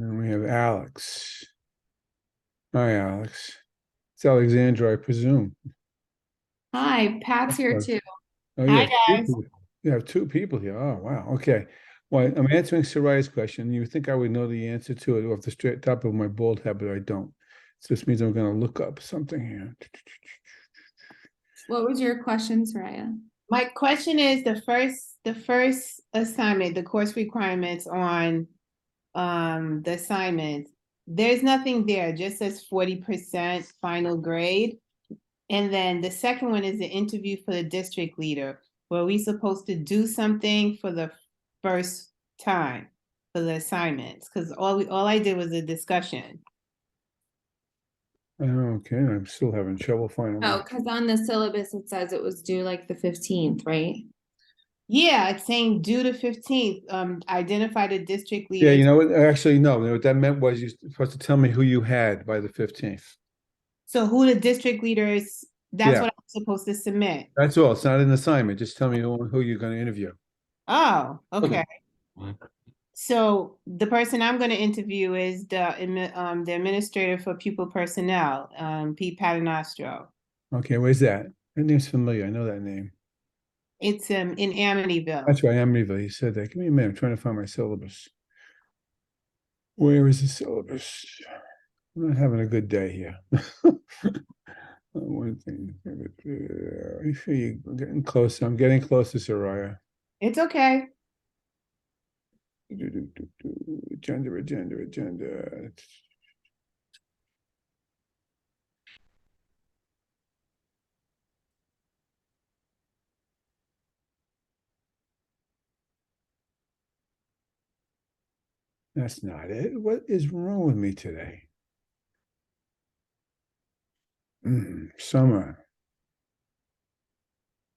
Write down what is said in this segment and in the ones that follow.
And we have Alex. Hi, Alex. It's Alexandra, I presume. Hi, Pat's here Oh, too. oh, Hi, guys. you have two people here. Oh, wow. Okay. Well, I'm answering Soraya's question. You would think I would know the answer to it off the straight top of my bald head, but I don't. So this means I'm going to look up something here. What was your question, Soraya? My question is the first assignment, the course requirements on the assignments. There's nothing there, just says 40% final grade. And then the second one is the interview for the district leader. Were we supposed to do something for the first time for the assignments? Because all I did was a discussion. Okay, I'm still having trouble finding Oh, one. because on the syllabus it says it was due like the 15th, right? Yeah, it's saying due to 15th, identify the district Yeah, leaders. you know what? Actually, no. What that meant was you're supposed to tell me who you had by the 15th. So who the district leaders, that's Yeah, what I'm supposed to submit. that's all. It's not an assignment. Just tell me who you're going to interview. Oh, okay. Okay. So the person I'm going to interview is the administrator for pupil personnel, Pete Paternostro. Okay, where's that? That name's familiar. I know that name. It's in Amityville. That's right, Amityville. You said that. Give me a minute. I'm trying to find my syllabus. Where is the syllabus? I'm not having a good day here. One thing. You sure you're getting closer. I'm getting closer, Soraya. It's okay. Agenda. That's not it. What is wrong with me today? Summer.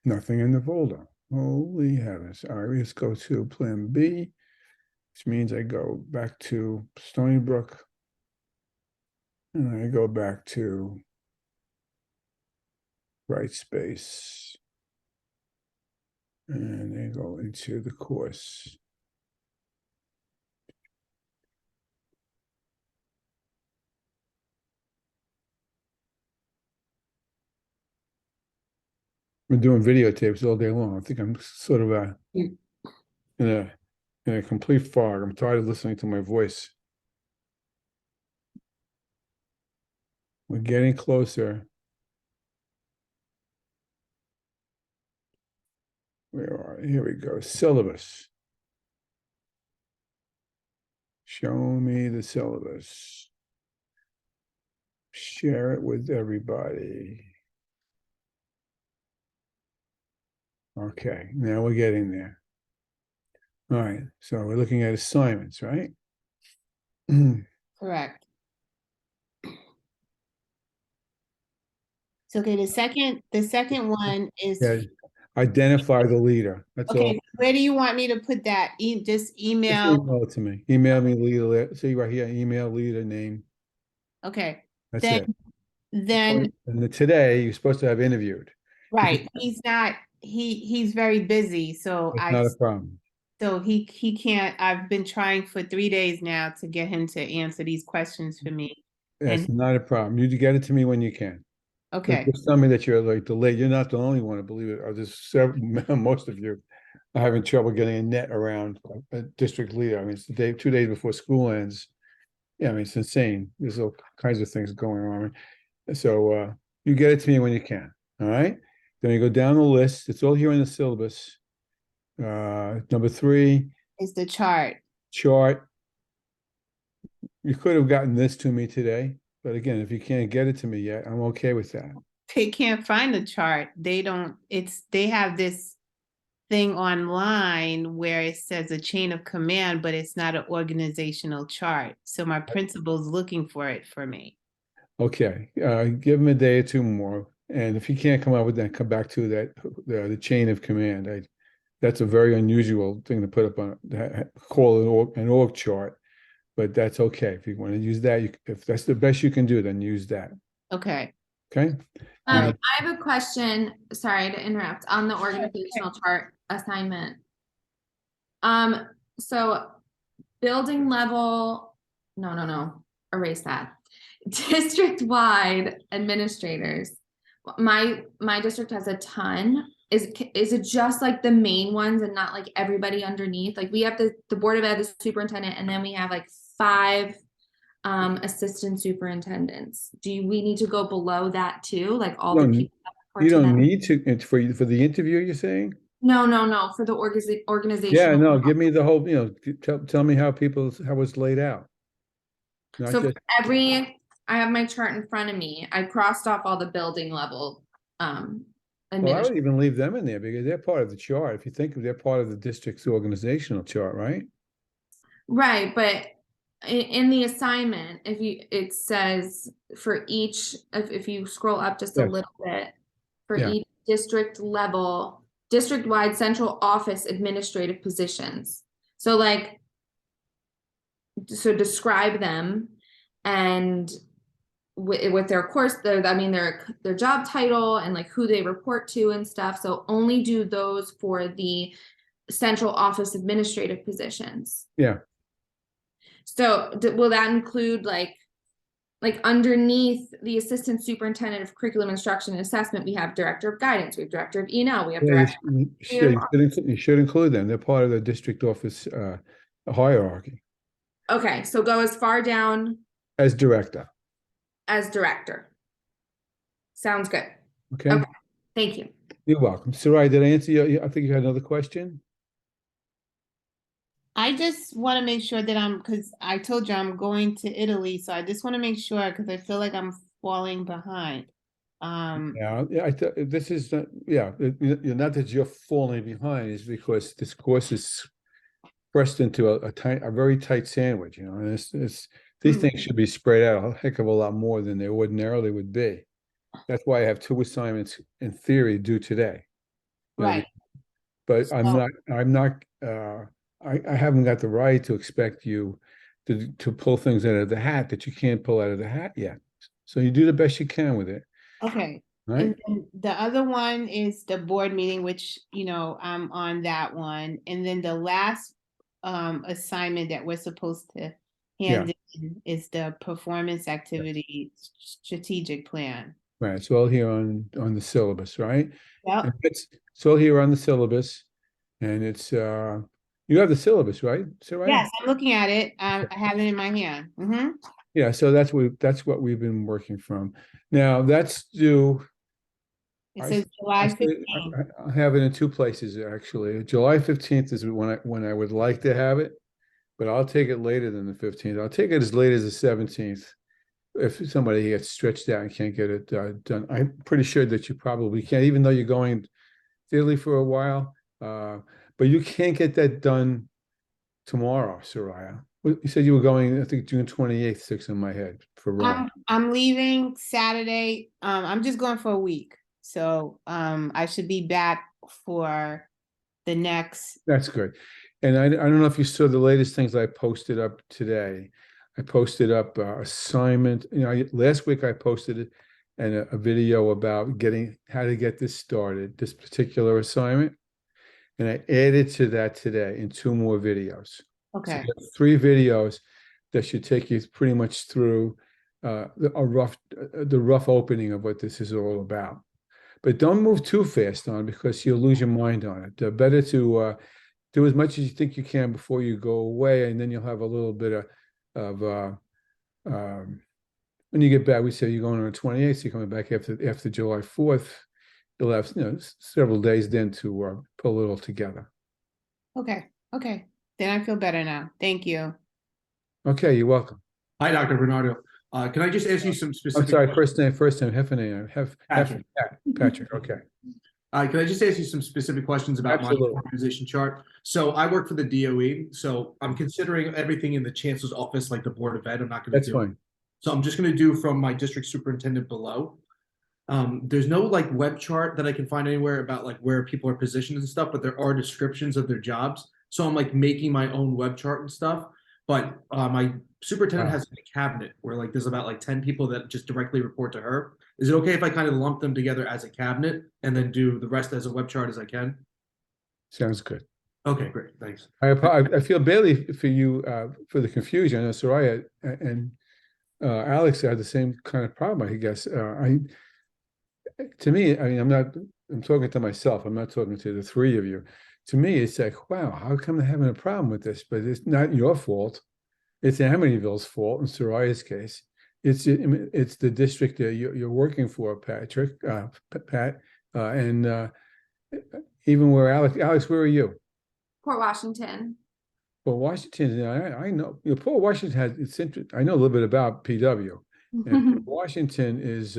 Nothing in the folder. Holy heavens. All right, let's go to plan B, which means I go back to Stony Brook. And I go back to Brightspace. And I go into the course. Been doing videotapes all day long. I think I'm sort of in a in a complete fog. I'm tired of listening to my voice. We're getting closer. Where are we? Here we go. Syllabus. Show me the syllabus. Share it with everybody. Okay, now we're getting there. All right, so we're looking at assignments, right? Correct. So okay, the second one is Yeah, identify the leader. That's all. okay. Where do you want me to put that? Just Just email. email it to me. Email me leader. See right here, email leader name. Okay. That's Then it. then And today you're supposed to have interviewed. If right. He's not he's very busy. So It's not a problem. he can't. I've been trying for 3 days now to get him to answer these questions for me. That's And not a problem. You get it to me when you can. okay. Just tell me that you're like delayed. You're not the only one, I believe it. Or just several, most of you are having trouble getting a net around a district leader. I mean, it's the day, 2 days before school ends. Yeah, I mean, it's insane. There's all kinds of things going on. So you get it to me when you can. All right. Then you go down the list. It's all here in the syllabus. Number 3, It's the chart. chart. You could have gotten this to me today, but again, if you can't get it to me yet, I'm okay with that. They can't find the chart. They have this thing online where it says a chain of command, but it's not an organizational chart. So my principal's looking for it for me. Okay, give him a day or two more, and if he can't come up with that, come back to that the chain of command. That's a very unusual thing to put up on call an org chart, but that's okay. If you want to use that, if that's the best you can do, then use that. Okay. Okay. I have a question, sorry to interrupt, on the organizational chart assignment. So building level no, erase that. District-wide administrators. My district has a ton. Is it just like the main ones and not like everybody underneath? Like we have the Board of Ed, the superintendent, and then we have like 5 assistant superintendents. We need to go below that too? Like all the No, people that report You to don't them? need to, it's for the interview, you're saying? No, for the organization. Yeah, no, give me the whole, tell me how it's laid out. Not So for just, I have my chart in front of me. I crossed off all the building level, well, I administrators. would even leave them in there because they're part of the chart. If you think they're part of the district's organizational chart, right? Right, but in the assignment, it says for each, if you scroll up just a Yes. little bit, for Yeah. each district level, district-wide central office administrative positions. So like, so describe them and with their course, their job title and like who they report to and stuff. So only do those for the central office administrative positions. Yeah. So will that include like underneath the assistant superintendent of curriculum instruction and assessment, we have director of guidance, we have director of E&L, we have Yeah, director. you should include them. They're part of the district office hierarchy Okay, so go as far down as director. as director. Sounds good. Okay. Okay. Thank you. You're welcome. Sarai, did I answer you? I think you had another question. I just want to make sure that because I told you I'm going to Italy, so I just want to make sure because I feel like I'm falling behind. Yeah, this is you're not that you're falling behind, is because this course is pressed into a very tight sandwich, and these things should be spread out a heck of a lot more than they ordinarily would be. That's why I have 2 assignments in theory due today. Right. But I haven't got the right to expect you to pull things out of the hat that you can't pull out of the hat yet. So you do the best you can with it. Okay. Right. And then the other one is the board meeting, which, I'm on that one. And then the last assignment that we're supposed to hand in is the performance activity strategic plan. Right. It's all here on the syllabus, right? Yep. It's all here on the syllabus, and it's you have the syllabus, right? So right. Yes, I'm looking at it. I have it in my hand. Mm-hmm. Yeah. So that's what we've been working from. Now that's due. It says July 15th. I have it in 2 places actually. July 15th is when I would like to have it, but I'll take it later than the 15th. I'll take it as late as the 17th. If somebody gets stretched out and can't get it done, I'm pretty sure that you probably can, even though you're going to Italy for a while. But you can't get that done tomorrow, Soraya. You said you were going, I think June 28th, 6 in my head for Rome. I'm leaving Saturday. I'm just going for a week. So I should be back for the next. That's good. And I don't know if you saw the latest things I posted up today. I posted up assignment. Last week I posted it and a video about how to get this started, this particular assignment. And I added to that today in 2 more videos. Okay. So 3 videos that should take you pretty much through the rough opening of what this is all about. But don't move too fast on it because you'll lose your mind on it. Better to do as much as you think you can before you go away, and then you'll have a little bit of when you get back. We say you're going on the 28th, so you're coming back after July 4th. You'll have several days then to pull it all together. Okay. Then I feel better now. Thank you. Okay, you're welcome. Hi, Dr. Bernardo. Can I just ask you some specific? I'm sorry, first name, Heffernan. Patrick, okay. Can I just ask you some specific questions about Absolutely. my organization chart? So I work for the DOE, so I'm considering everything in the chancellor's office, like the Board of Ed. I'm not going to That's do. fine. So I'm just going to do from my district superintendent below. There's no like web chart that I can find anywhere about like where people are positioned and stuff, but there are descriptions of their jobs. So I'm like making my own web chart and stuff. But my superintendent has a cabinet where like there's about like 10 people that just directly report to her. Is it okay if I kind of lump them together as a cabinet and then do the rest as a web chart as I can? Sounds good. Okay, great, thanks. I feel badly for you, for the confusion. I know Soraya and Alex had the same kind of problem, I guess. To me, I mean, I'm talking to myself. I'm not talking to the three of you. To me, it's like, wow, how come they're having a problem with this? But it's not your fault. It's Amityville's fault in Soraya's case. It's the district that you're working for, Patrick, Pat, and even where Alex, where are you? Port Washington. Well, Washington, I know, Port Washington has, it's interesting. I know a little bit about PW. And Washington is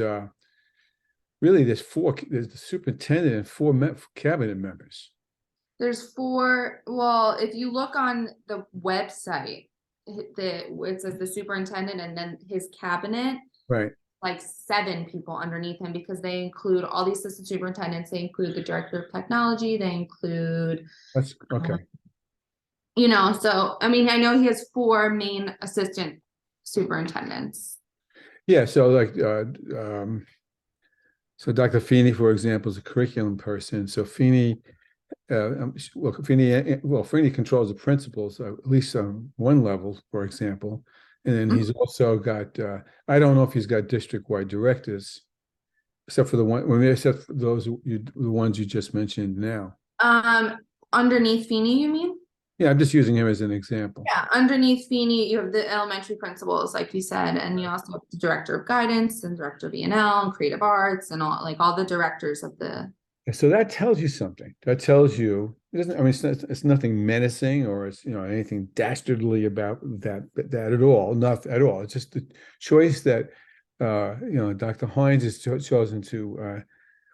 really, there's the superintendent and four cabinet members. There's four, well, if you look on the website, it says the superintendent and then his cabinet, Right. like 7 people underneath him, because they include all the assistant superintendents, they include the director of technology, they include, That's okay. you know, so, I mean, I know he has 4 main assistant superintendents. Yeah, so like so Dr. Feeney, for example, is a curriculum person. So Feeney, Feeney controls the principals, at least on one level, for example. And then he's also got, I don't know if he's got district-wide directors, except for except for the ones you just mentioned now. Underneath Feeney, you mean? Yeah, I'm just using him as an example. Yeah, underneath Feeney, you have the elementary principals, like you said, and you also have the director of guidance and director of E&L and creative arts and all the directors of the. So that tells you something. That tells you, it doesn't, I mean, it's nothing menacing or it's, anything dastardly about that at all. Not at all. It's just the choice that, Dr. Hines has chosen to,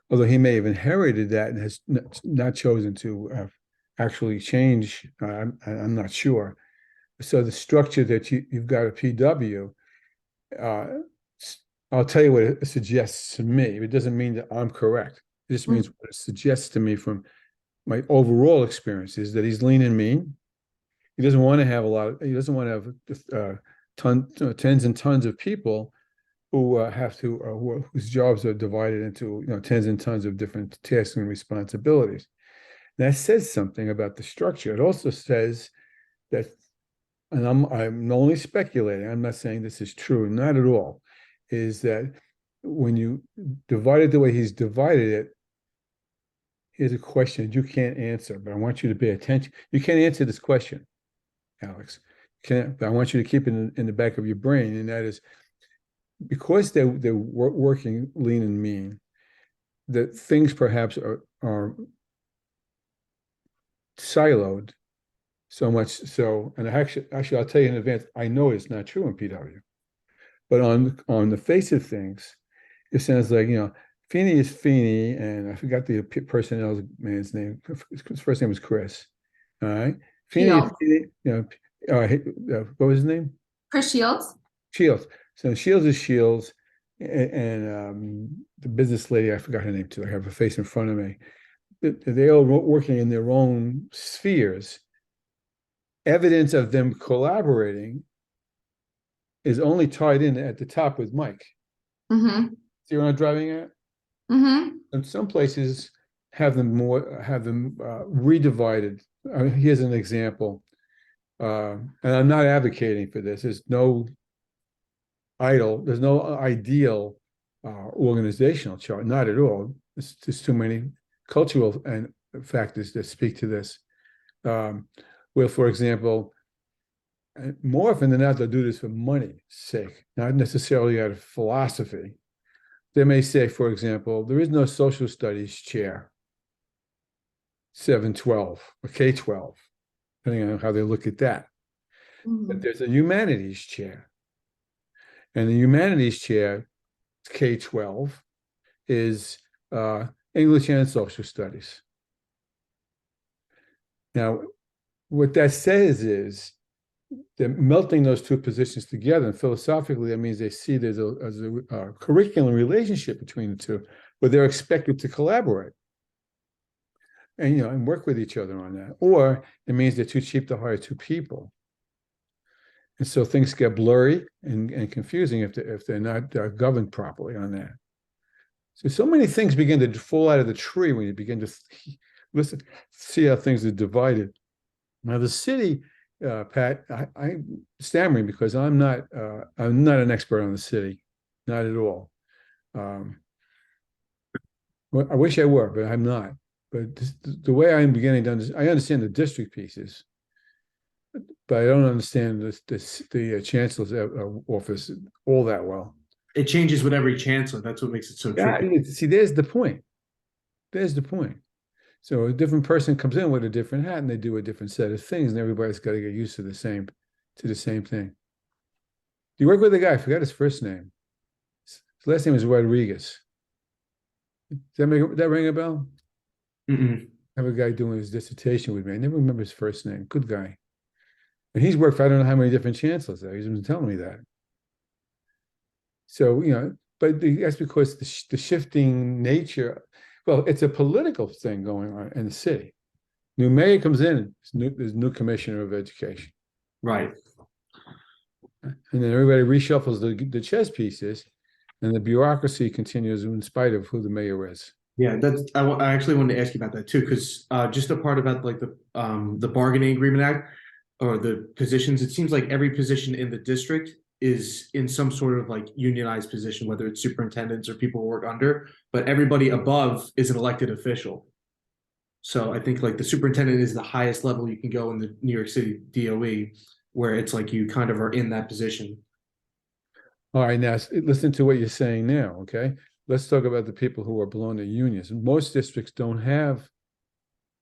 although he may have inherited that and has not chosen to actually change. I'm not sure. So the structure that you've got at PW, I'll tell you what it suggests to me. It doesn't mean that I'm correct. It just means what it suggests to me from my overall experience is that he's lean and mean. He doesn't want to have he doesn't want to have tens and tons of people who whose jobs are divided into tens and tons of different tasks and responsibilities. That says something about the structure. It also says that, and I'm only speculating, I'm not saying this is true, not at all, is that when you divide it the way he's divided it, here's a question you can't answer, but I want you to pay attention. You can't answer this question, Alex. But I want you to keep it in the back of your brain, and that is because they're working lean and mean, that things perhaps are siloed so much so, and actually I'll tell you in advance, I know it's not true in PW, but on the face of things, it sounds like Feeney is Feeney, and I forgot the personnel man's name. His first name was Chris. All right, Feeney, what was his name? Chris Shields. Shields. So Shields is Shields, and the business lady, I forgot her name too. I have her face in front of me. They all working in their own spheres. Evidence of them collaborating is only tied in at the top with Mike. Mm-hmm. See what I'm driving at? Mm-hmm. And some places have them redivided. Here's an example, and I'm not advocating for this. There's no ideal organizational chart, not at all. There's too many cultural and factors that speak to this. Where, for example, more often than not, they'll do this for money's sake, not necessarily out of philosophy. They may say, for example, there is no social studies chair, 7-12 or K-12, depending on how they look at that. But there's a humanities chair. And the humanities chair, K-12, is English and social studies. Now, what that says is they're melting those two positions together, and philosophically, that means they see there's a curriculum relationship between the two, where they're expected to collaborate and and work with each other on that. Or it means they're too cheap to hire 2 people, and so things get blurry and confusing if they're not governed properly on that. So many things begin to fall out of the tree when you begin to see how things are divided. Now, the city, Pat, I'm stammering because I'm not an expert on the city, not at all. Well, I wish I were, but I'm not. But the way I'm beginning to understand, I understand the district pieces, but I don't understand the chancellor's office all that well. It changes with every chancellor. That's what makes it so Yeah, tricky. see, there's the point. There's the point. So a different person comes in with a different hat and they do a different set of things, and everybody's got to get used to the same thing. You work with a guy, I forgot his first name. His last name is Rodriguez. Does that ring a bell? Mm-mm. I have a guy doing his dissertation with me. I never remember his first name. Good guy. And he's worked for I don't know how many different chancellors there. He's been telling me that. So, but that's because the shifting nature, well, it's a political thing going on in the city. New mayor comes in, there's new commissioner of education. Right. And then everybody reshuffles the chess pieces, and the bureaucracy continues in spite of who the mayor is. Yeah, I actually wanted to ask you about that too, because just a part about like the bargaining agreement act or the positions, it seems like every position in the district is in some sort of like unionized position, whether it's superintendents or people who work under, but everybody above is an elected official. So I think like the superintendent is the highest level you can go in the New York City DOE, where it's like you kind of are in that position. All right, now listen to what you're saying now, okay? Let's talk about the people who are belong to unions. Most districts don't have,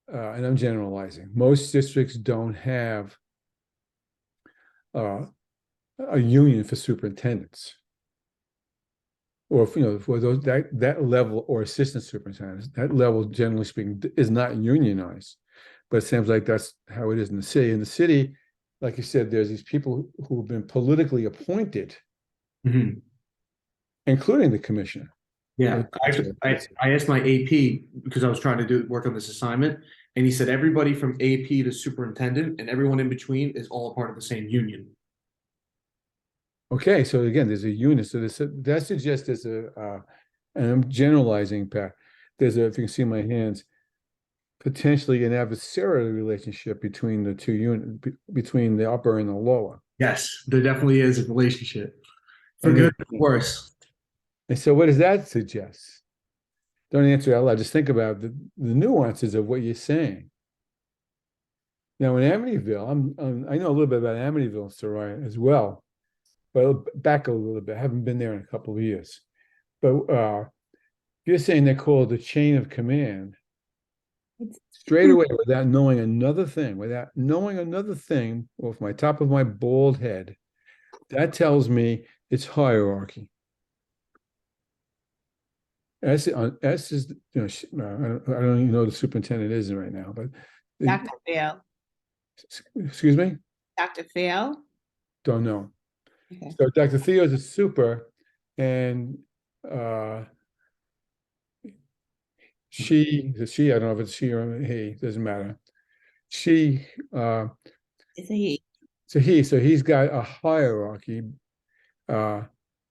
and I'm generalizing, most districts don't have a union for superintendents. Or for those that level or assistant superintendents, that level, generally speaking, is not unionized. But it seems like that's how it is in the city. In the city, like you said, there's these people who have been politically appointed, including the commissioner. Yeah, I asked my AP because I was trying to work on this assignment, and he said everybody from AP to superintendent and everyone in between is all a part of the same union. Okay, so again, there's a unit. So that suggests there's and I'm generalizing, Pat. There's if you can see my hands, potentially an adversarial relationship between the two units, between the upper and the lower. Yes, there definitely is a relationship, for good or worse. And so, what does that suggest? Don't answer out loud. Just think about the nuances of what you're saying. Now, in Amityville, I know a little bit about Amityville, Soraya, as well. But back a little bit. I haven't been there in a couple of years. But you're saying they're called the chain of command. Straight away, without knowing another thing, off my top of my bald head, that tells me it's hierarchy. S is, I don't even know who the superintendent is right now, but Dr. Fail. Excuse me? Dr. Fail. Don't know. Okay. So Dr. Theo is a super, and she, I don't know if it's she or he, doesn't matter. She, It's a he. so he's got a hierarchy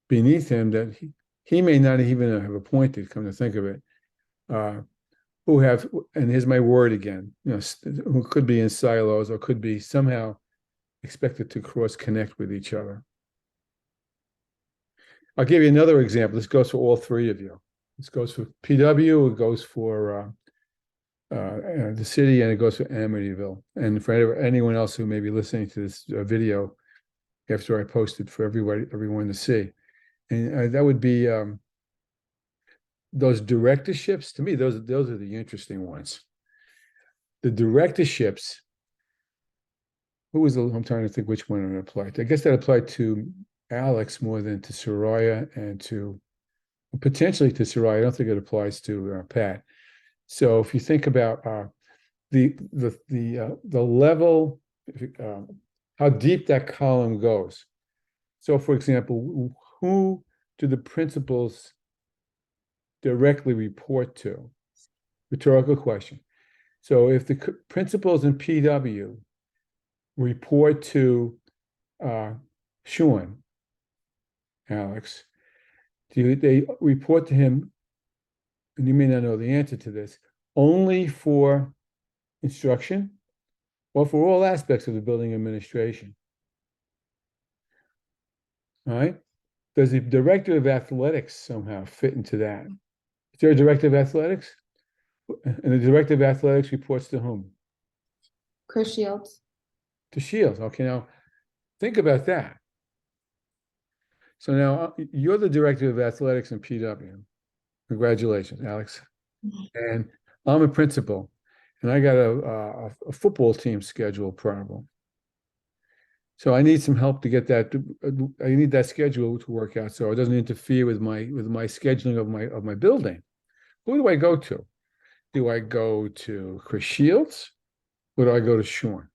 beneath him that he may not even have appointed, come to think of it, who have, and here's my word again, who could be in silos or could be somehow expected to cross connect with each other. I'll give you another example. This goes for all three of you. This goes for PW, it goes for the city, and it goes for Amityville. And for anyone else who may be listening to this video after I post it for everyone to see. And that would be those directorships. To me, those are the interesting ones. The directorships, I'm trying to think which one it applied to. I guess that applied to Alex more than to Soraya and to potentially to Soraya. I don't think it applies to Pat. So if you think about the level, how deep that column goes. So, for example, who do the principals directly report to? Rhetorical question. So if the principals in PW report to Sean, Alex, do they report to him, and you may not know the answer to this, only for instruction, Well, for all aspects of the building administration. All right? Does the director of athletics somehow fit into that? Is there a director of athletics? And the director of athletics reports to whom? Chris Shields. To Shields. Okay, now think about that. So now you're the director of athletics in PW. Congratulations, Alex. And I'm a principal, and I got a football team schedule problem. So I need some help to get that. I need that schedule to work out so it doesn't interfere with my scheduling of my building. Who do I go to? Do I go to Chris Shields, or do I go to Sean?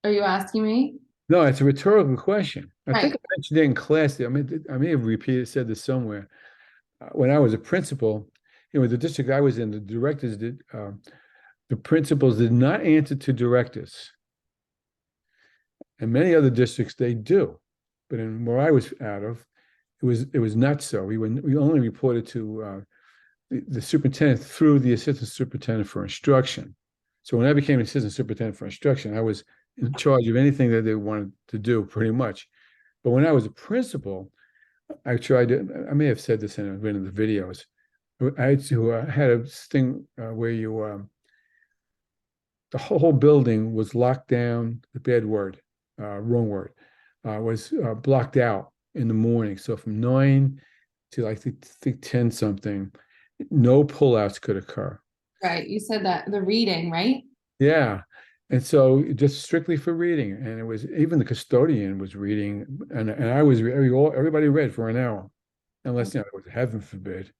Are you asking me? No, it's a rhetorical question. I think Right. I mentioned it in class. I may have said this somewhere. When I was a principal, the district I was in, the principals did not answer to directors. In many other districts, they do, but in where I was out of, it was not so. We only reported to the superintendent through the assistant superintendent for instruction. So when I became assistant superintendent for instruction, I was in charge of anything that they wanted to do, pretty much. But when I was a principal, I may have said this in one of the videos. I had a thing where the whole building was locked down, the bad word, wrong word, was blocked out in the morning. So from 9 to I think 10 something, no pullouts could occur. Right. You said that the reading, right? Yeah. And so just strictly for reading. And it was even the custodian was reading, and I was everybody read for an hour, unless it was heaven forbid.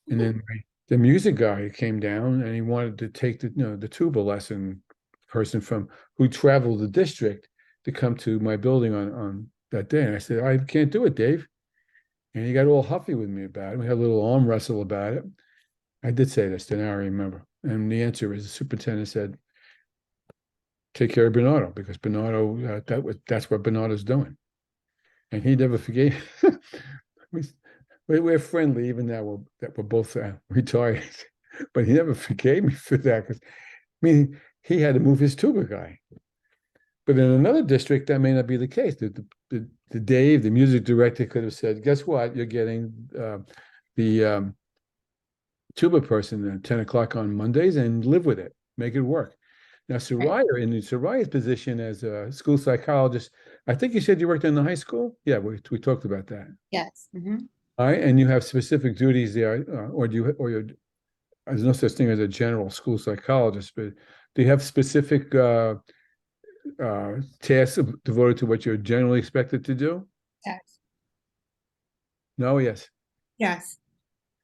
And then the music guy came down and he wanted to take the tuba lesson person from who traveled the district to come to my building on that day. And I said, I can't do it, Dave. And he got all huffy with me about it. We had a little arm wrestle about it. I did say this, now I remember. And the answer is the superintendent said, take care of Bernardo, because Bernardo, that's what Bernardo's doing. And he never forgave. We're friendly, even now we're both retired. But he never forgave me for that, because he had to move his tuba guy. But in another district, that may not be the case. The Dave, the music director, could have said, "Guess what? You're getting the tuba person at 10 o'clock on Mondays, and live with it, make it work." Now, Soraya, in Soraya's position as a school psychologist, I think you said you worked in the high school. Yeah, we talked about that. Yes. All right, and you have specific duties there, there's no such thing as a general school psychologist, but do you have specific tasks devoted to what you're generally expected to do? Yes. No, yes. Yes.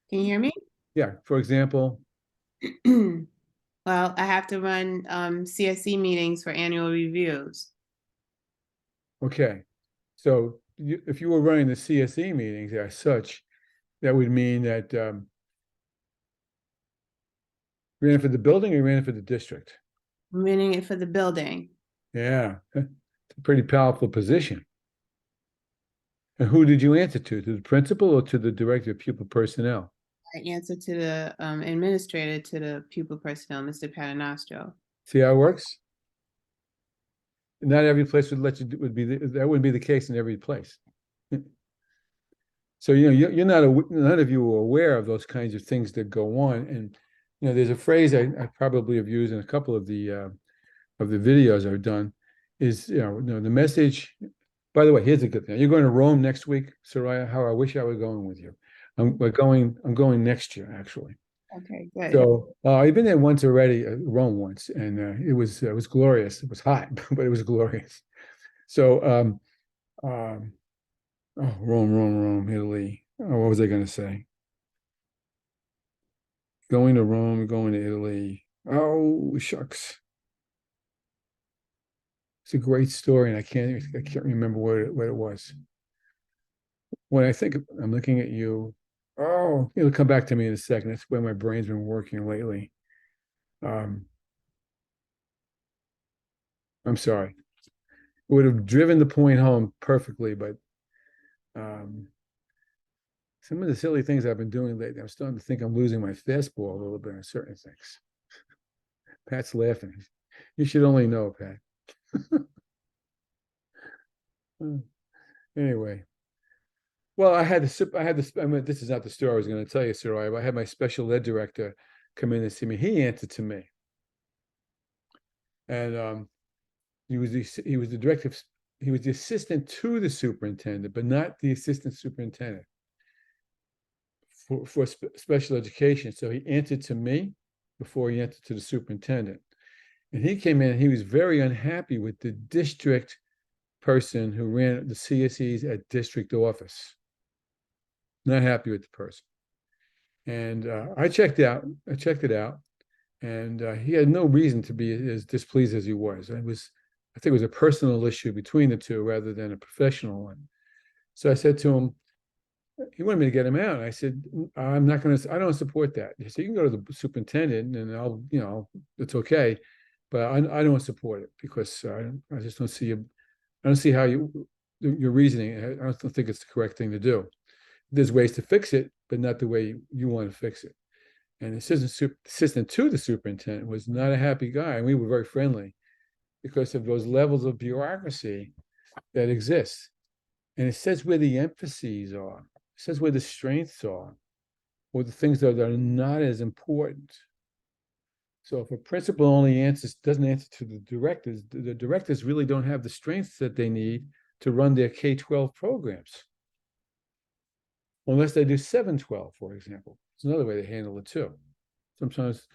Can you hear me? Yeah, for example, Well, I have to run CSE meetings for annual reviews. okay. So if you were running the CSE meetings as such, that would mean that you ran it for the building or you ran it for the district? I'm running it for the building. Yeah, it's a pretty powerful position. And who did you answer to the principal or to the director of pupil personnel? I answer to the administrator, to the pupil personnel, Mr. Paternostro. See how it works? Not every place would let you that wouldn't be the case in every place. So you're not none of you are aware of those kinds of things that go on. And there's a phrase I probably have used in a couple of the videos I've done, is the message. By the way, here's a good thing. You're going to Rome next week, Soraya. How I wish I were going with you. I'm going next year, actually. Okay, good. So I've been there once already, Rome once, and it was glorious. It was hot, but it was glorious. So Rome, Italy. Oh, what was I going to say? Going to Rome, going to Italy. Oh, shucks. It's a great story, and I can't remember what it was. When I think I'm looking at you, oh, it'll come back to me in a second. That's where my brain's been working lately. I'm sorry. It would have driven the point home perfectly, but some of the silly things I've been doing lately, I'm starting to think I'm losing my fastball a little bit on certain things. Pat's laughing. You should only know, Pat. Anyway. Well, I had this, I mean, this is not the story I was going to tell you, Soraya, but I had my special ed director come in and see me. He answered to me. And he was the director, he was the assistant to the superintendent, but not the assistant superintendent for special education. So he answered to me before he answered to the superintendent. And he came in and he was very unhappy with the district person who ran the CSEs at district office. Not happy with the person. And I checked it out, and he had no reason to be as displeased as he was. I think it was a personal issue between the two rather than a professional one. So I said to him, he wanted me to get him out. I said, I don't support that. He said, you can go to the superintendent and I'll, it's okay. But I don't support it because I just don't see I don't see how your reasoning, I don't think it's the correct thing to do. There's ways to fix it, but not the way you want to fix it. And the assistant to the superintendent was not a happy guy. And we were very friendly because of those levels of bureaucracy that exist. And it says where the emphases are. It says where the strengths are, or the things that are not as important. So if a principal only doesn't answer to the directors really don't have the strengths that they need to run their K-12 programs. Unless they do 7-12, for example. It's another way to handle it too. Sometimes,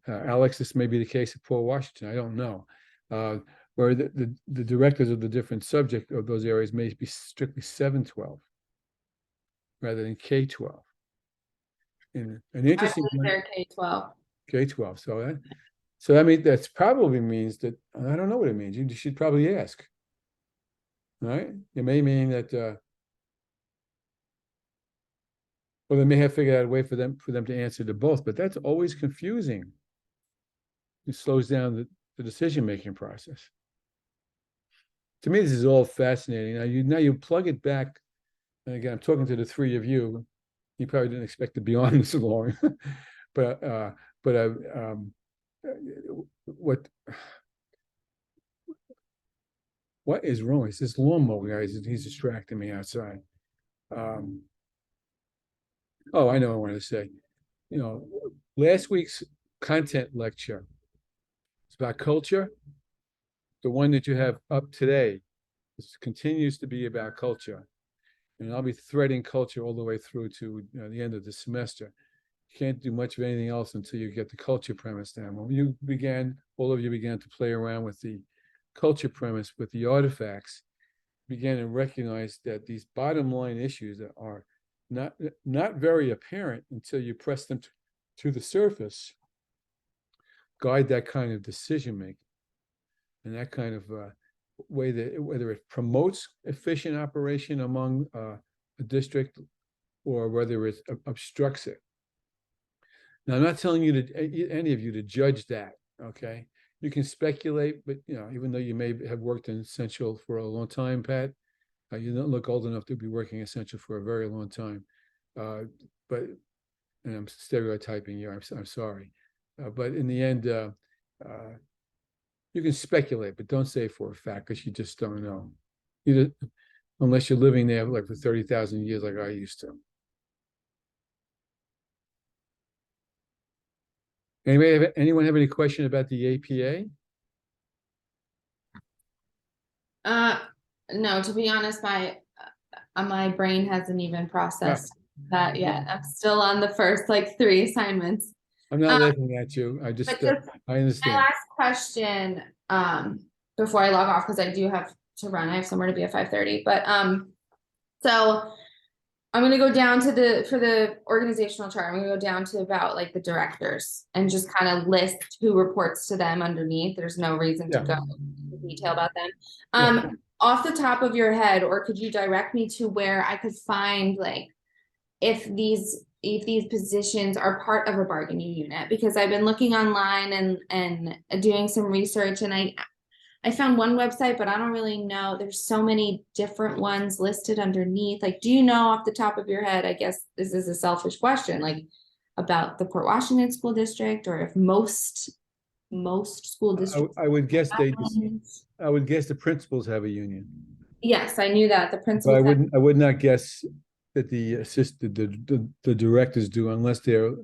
Alex, this may be the case at Port Washington, I don't know. Where the directors of the different subject of those areas may be strictly 7-12 rather than K-12. And an interesting They're K-12. K-12. So that probably means that, I don't know what it means. You should probably ask. All right? It may mean that or they may have figured out a way for them to answer to both, but that's always confusing. It slows down the decision-making process. To me, this is all fascinating. Now you plug it back, and again, I'm talking to the three of you. You probably didn't expect to be on this long, but what is wrong? It's this lawnmower guy. He's distracting me outside. Oh, I know what I want to say. Last week's content lecture is about culture. The one that you have up today continues to be about culture. And I'll be threading culture all the way through to the end of the semester. You can't do much of anything else until you get the culture premise down. When all of you began to play around with the culture premise, with the artifacts, began to recognize that these bottom line issues that are not very apparent until you press them to the surface, guide that kind of decision making and that kind of way that whether it promotes efficient operation among a district or whether it obstructs it. Now, I'm not telling any of you to judge that. Okay, you can speculate, but even though you may have worked in Central for a long time, Pat, you don't look old enough to be working Essential for a very long time, but and I'm stereotyping you. I'm sorry, but in the end, you can speculate, but don't say for a fact because you just don't know. Unless you're living there like for 30,000 years, like I used to. Anyone have any question about the APA? No, to be honest, my brain hasn't even processed that yet. I'm still on the first 3 assignments. I'm not laughing at you. I understand. My last question, before I log off, because I do have to run. I have somewhere to be at 5:30. But so I'm gonna go down to for the organizational chart, I'm gonna go down to about the directors and just kind of list who reports to them underneath. There's no reason to go into detail about them. Off the top of your head, or could you direct me to where I could find if these positions are part of a bargaining unit? Because I've been looking online and doing some research, and I found one website, but I don't really know. There's so many different ones listed underneath. Do you know off the top of your head, I guess this is a selfish question, about the Port Washington School District, or if most most school districts. I would guess they, And- I would guess the principals have a union. Yes, I knew that, the But principal. I would not guess that the assistant, the directors do unless they're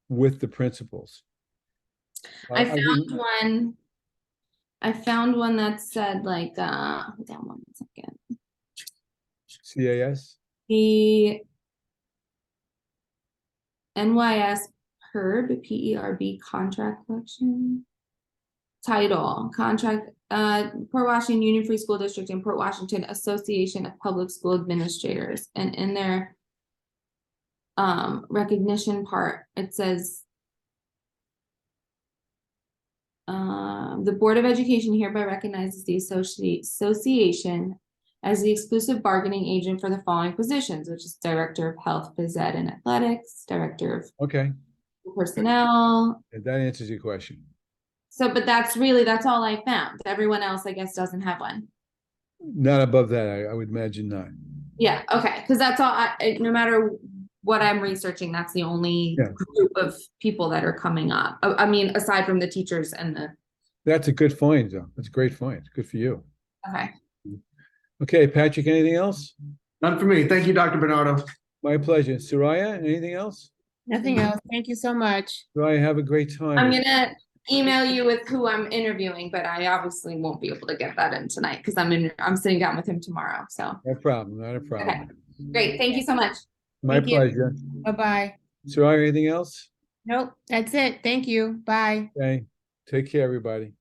with the principals. I wouldn't- found one that said like, hold on 1 second. CAS? The NYS PERB, PERB contract collection. Title, contract, Port Washington Union Free School District and Port Washington Association of Public School Administrators, and in their recognition part, it says the Board of Education hereby recognizes the association as the exclusive bargaining agent for the following positions, which is Director of Health, Phys Ed and Athletics, Director of Okay, Personnel. that answers your question. So, but that's all I found. Everyone else, I guess, doesn't have one. Not above that, I would imagine not. Yeah, okay, because that's all, no matter what I'm researching, that's the only Yeah. group of people that are coming up. I mean, aside from the teachers and the, That's a good find, though. That's a great find. Good for you. okay. Okay, Patrick, anything else? None for me. Thank you, Dr. Bernardo. My pleasure. Soraya, anything else? Nothing else. Thank you so much. Soraya, have a great time. I'm gonna email you with who I'm interviewing, but I obviously won't be able to get that in tonight because I'm sitting down with him tomorrow, so. No problem, not a problem. Great, thank you so much. My Thank you. pleasure. Bye-bye. Soraya, anything else? Nope, that's it. Thank you. Bye. Okay, take care, everybody.